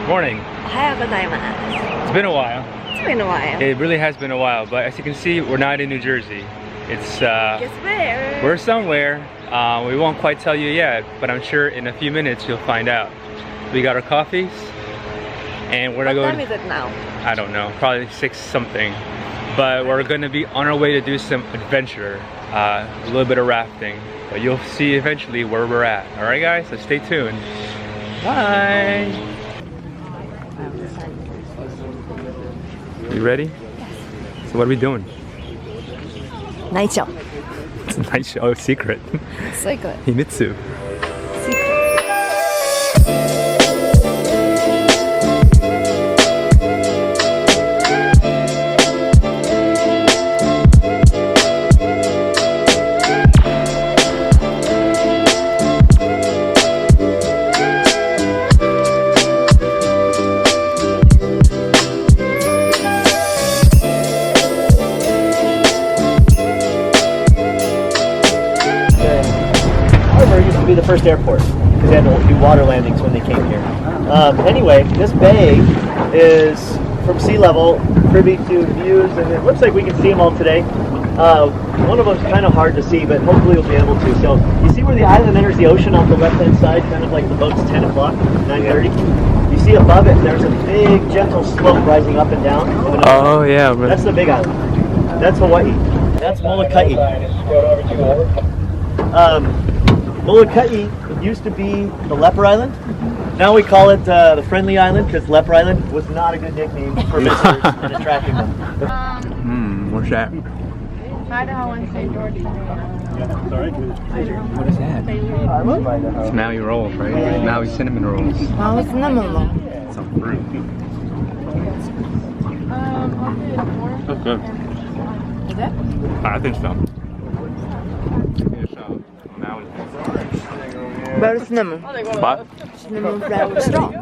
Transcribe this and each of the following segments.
Morning. It's been a while. It's been a while. It really has been a while, but as you can see, we're not in New Jersey. It's Guess where? we're somewhere. We won't quite tell you yet, but I'm sure in a few minutes you'll find out. We got our coffees, and we're What going. time is it now? I don't know, probably 6 something. But we're gonna be on our way to do some adventure, a little bit of rafting. But you'll see eventually where we're at. All right, guys, so stay tuned. Bye. You ready? Yes. So what are we doing? Night show. It's a night show. Secret. Secret. Himitsu. Used to be the first airport because they had to do water landings when they came here. Anyway, this bay is from sea level, privy to views, and it looks like we can see them all today. One of them is kind of hard to see, but hopefully we'll be able to. So you see where the island enters the ocean off the left-hand side, kind of like the boat's 10 o'clock, 9:30. You see above it, there's a big, gentle slope rising up and down. Oh yeah, bro. That's the big island. That's Hawaii. That's Molokai. Molokai used to be the Leper Island. Now we call it the Friendly Island because Leper Island was not a good nickname for visitors and attracting them. What's that? Idaho and St. George. Sorry? What is that? I love Idaho. It's Maui rolls, right? Maui cinnamon rolls. Wow, it's number Some fruit. That's good. Is it? I think so. Maui. Very cinnamon. What? Cinnamon flour strong.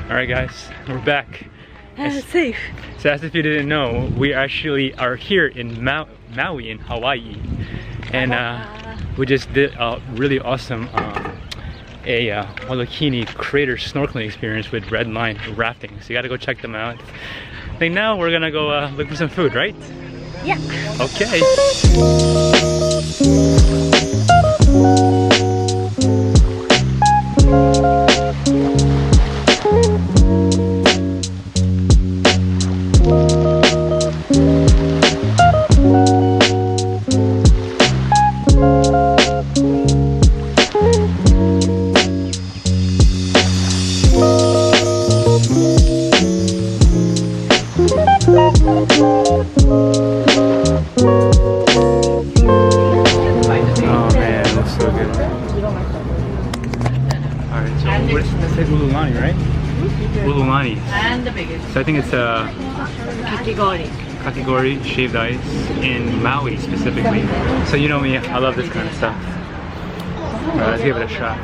Alright guys, we're back. Safe. So as if you didn't know, we actually are here in Maui in Hawaii. And we just did a really awesome Molokini crater snorkeling experience with Red Line Rafting. So you gotta go check them out. I think now we're gonna go look for some food, right? Yeah. Okay. Oh man, it looks so good. Alright, so what is this? Is Ululani, right? Ululani. And the biggest. So I think it's a Kakigori. kakigori shaved ice in Maui specifically. So you know me, I love this kind of stuff. Let's give it a shot.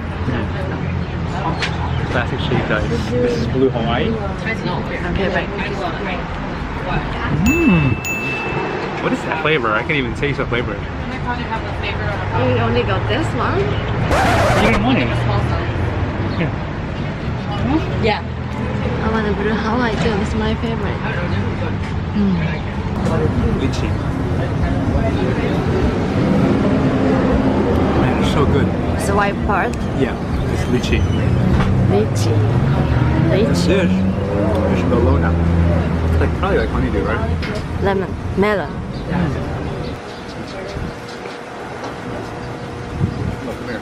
Classic shaved ice. This is Blue Hawaii. Okay, right. What is that flavor? I can't even taste the flavor. You only got this one? You didn't want it. Yeah. I want the Blue Hawaii too. It's my favorite. Lychee. Man, it's so good. It's the white part. Yeah, it's lychee. Lychee. This Lychee. dish is bologna. It's like probably like honeydew, right? Lemon. Melon. Oh, come here.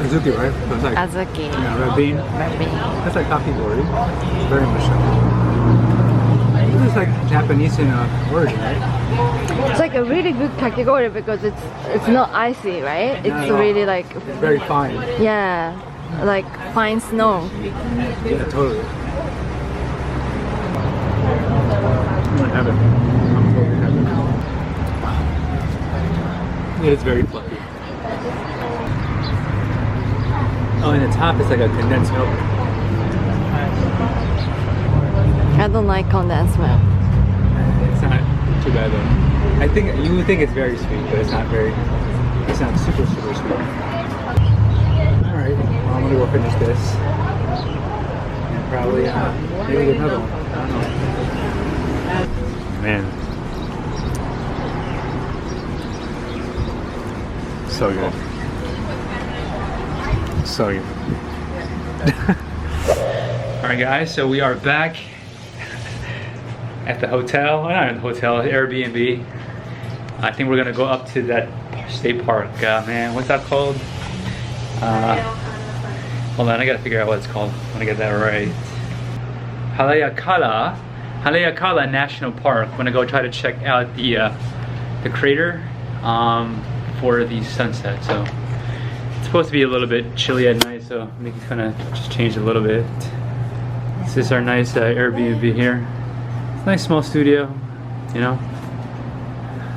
Azuki, right? So it's like, Azuki. yeah, red bean. Red bean. That's like kakigori. It's very much so. This is like Japanese in origin, right? It's like a really good kakigori because it's not icy, right? Not at It's all. really like, It's very fine. yeah, like fine snow. Yeah, totally. I'm in heaven. I'm totally in heaven. It is very fluffy. Oh, and the top is like a condensed milk. I don't like condensed milk. It's not too bad though. I think you would think it's very sweet, but it's not super sweet. Alright, well, I'm gonna go finish this. And probably maybe get another one. I don't know. Man. So good. So good. Alright guys, so we are back at the hotel, well, not in the hotel, Airbnb. I think we're gonna go up to that state park. Man, what's that called? Hold on, I gotta figure out what it's called. I wanna get that right. Haleakala National Park. I'm gonna go try to check out the crater for the sunset. So it's supposed to be a little bit chilly at night, so maybe kind of just change a little bit. This is our nice Airbnb here. It's a nice small studio, you know,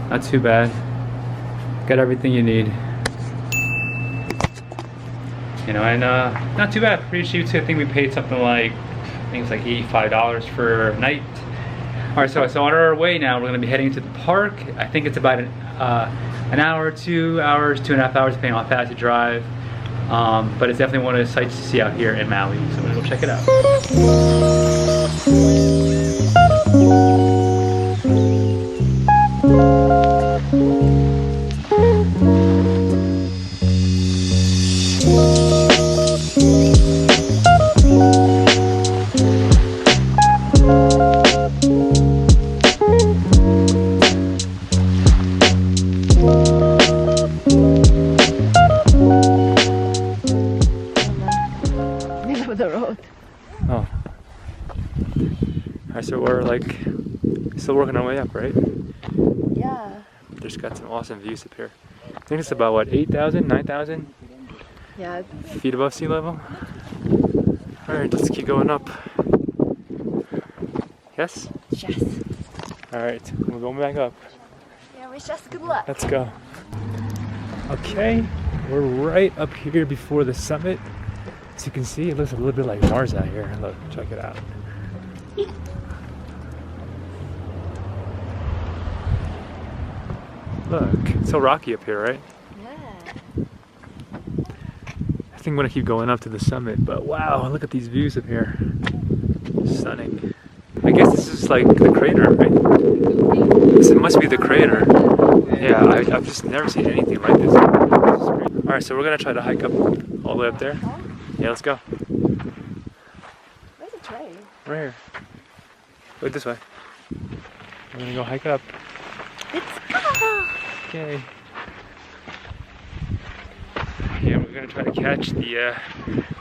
not too bad. Got everything you need, you know, and not too bad, pretty cheap too. I think we paid something like, I think it's like $85 for a night. All right, so on our way now, we're gonna be heading to the park. I think it's about an hour, 2 hours, 2.5 hours, depending on how fast you drive. But it's definitely one of the sights to see out here in Maui, so we're gonna go check it out. The road. Oh. Alright, so we're like still working our way up, right? Yeah. Just got some awesome views up here. I think it's about what, 8,000, 9,000 Yeah. feet above sea level. Alright, let's keep going up. Yes? Yes. Alright, we're going back up. Yeah, wish us good luck. Let's go. Okay, we're right up here before the summit. As you can see, it looks a little bit like Mars out here. Look, check it out. Look, it's so rocky up here, right? Yeah. I think I'm gonna keep going up to the summit, but wow, look at these views up here. Stunning. I guess this is like the crater, right? This must be the crater. Yeah, I've just never seen anything like this. Alright, so we're gonna try to hike up all the way up there. Yeah, let's go. Where's the train? Right here. Go this way. We're gonna go hike up. Let's go. Okay. Yeah, we're gonna try to catch the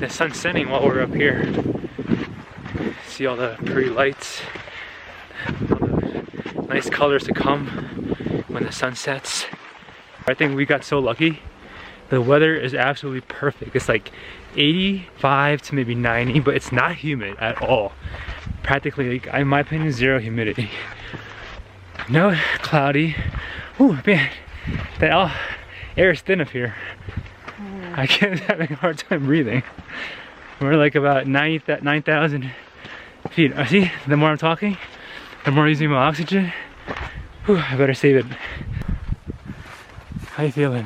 sun setting while we're up here. See all the pretty lights, all the nice colors to come when the sun sets. I think we got so lucky. The weather is absolutely perfect. It's like 85 to maybe 90, but it's not humid at all. Practically, like, in my opinion, zero humidity. No cloudy. Ooh, man, that air is thin up here. I can't having a hard time breathing. We're like about 9,000 feet. See, the more I'm talking, the more I'm using my oxygen. Whew, I better save it. How you feeling?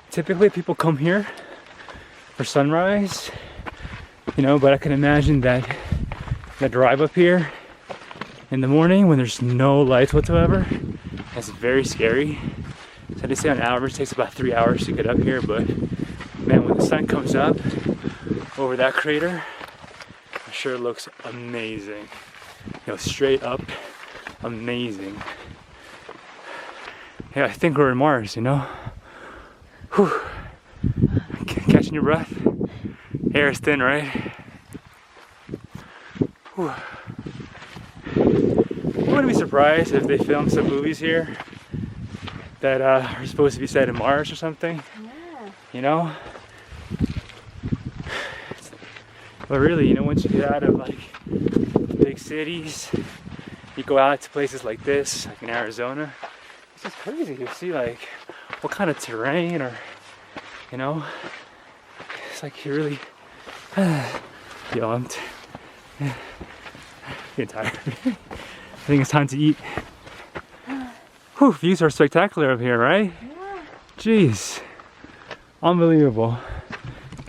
Typically people come here for sunrise, you know, but I can imagine that the drive up here in the morning when there's no lights whatsoever, that's very scary. So they say on average it takes about 3 hours to get up here, but man, when the sun comes up over that crater, it sure looks amazing. You know, straight up amazing. Yeah, I think we're in Mars, you know? Whew. Catching your breath? Air is thin, right? Whew. I wouldn't be surprised if they filmed some movies here that are supposed to be set in Mars or something. Yeah. You know? But really, you know, once you get out of like big cities, you go out to places like this, like in Arizona, it's just crazy. You see like what kind of terrain, or you know, it's like you really yo, I'm getting tired. I think it's time to eat. Whew, views are spectacular up here, right? Yeah. Jeez, unbelievable.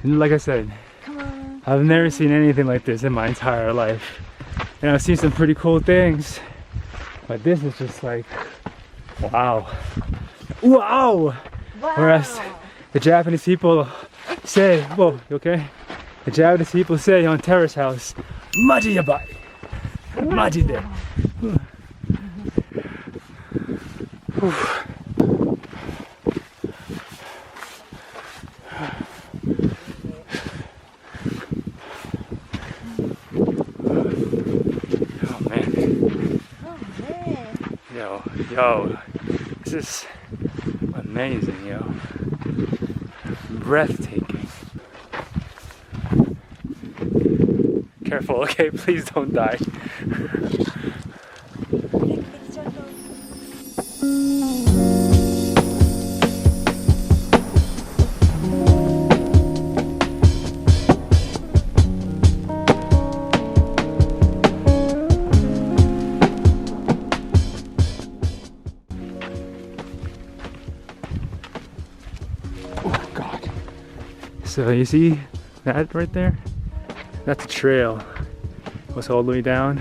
And like I said, Come on. I've never seen anything like this in my entire life. And I've seen some pretty cool things, but this is just like, wow. Wow! Wow. Whereas the Japanese people say, whoa, you okay? The Japanese people say on terrace house, maji yabai. Maji de. Yo, this is amazing, yo. Breathtaking. Careful, okay? Please don't die. So you see that right there? That's a trail. It goes all the way down.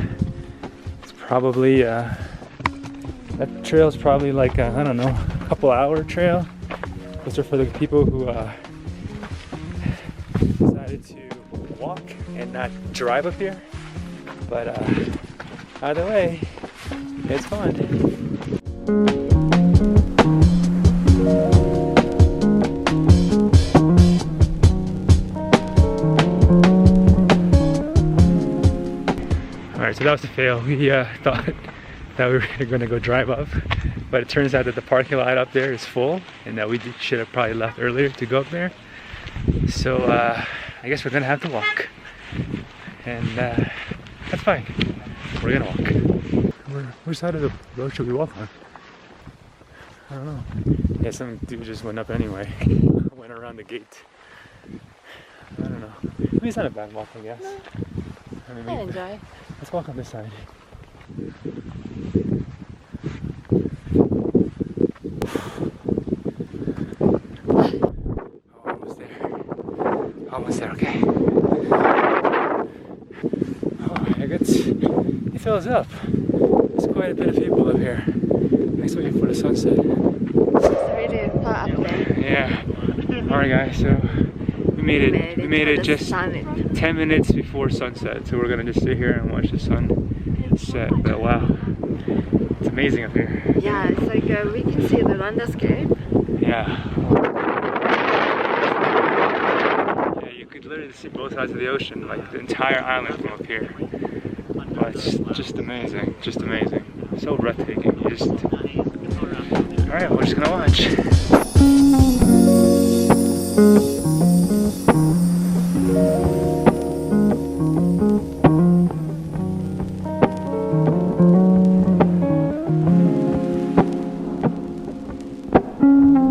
It's probably, that trail is probably like, I don't know, a couple hour trail. Those are for the people who decided to walk and not drive up here. But either way, it's fun. So that was a fail. We thought that we were going to go drive up, but it turns out that the parking lot up there is full and that we should have probably left earlier to go up there. So I guess we're going to have to walk, and that's fine. We're going to walk. Which side of the road should we walk on? I don't know. Yeah, some dude just went up anyway. Went around the gate. I don't know. Maybe it's not a bad walk, I guess. I mean, I enjoy. Let's walk on this side. Oh, almost there. Almost there, okay. Oh, it fills up. There's quite a bit of people up here. Thanks waiting for the sunset. It's really far up there. Yeah. Alright guys, so we made it just sun. 10 minutes before sunset, so we're gonna just sit here and watch the sun set. But wow, it's amazing up here. Yeah, it's like we can see the landscape. Yeah. Yeah, you could literally see both sides of the ocean, like the entire island from up here. But it's just amazing, just amazing. So breathtaking. You just... Alright, we're just gonna watch. Bye.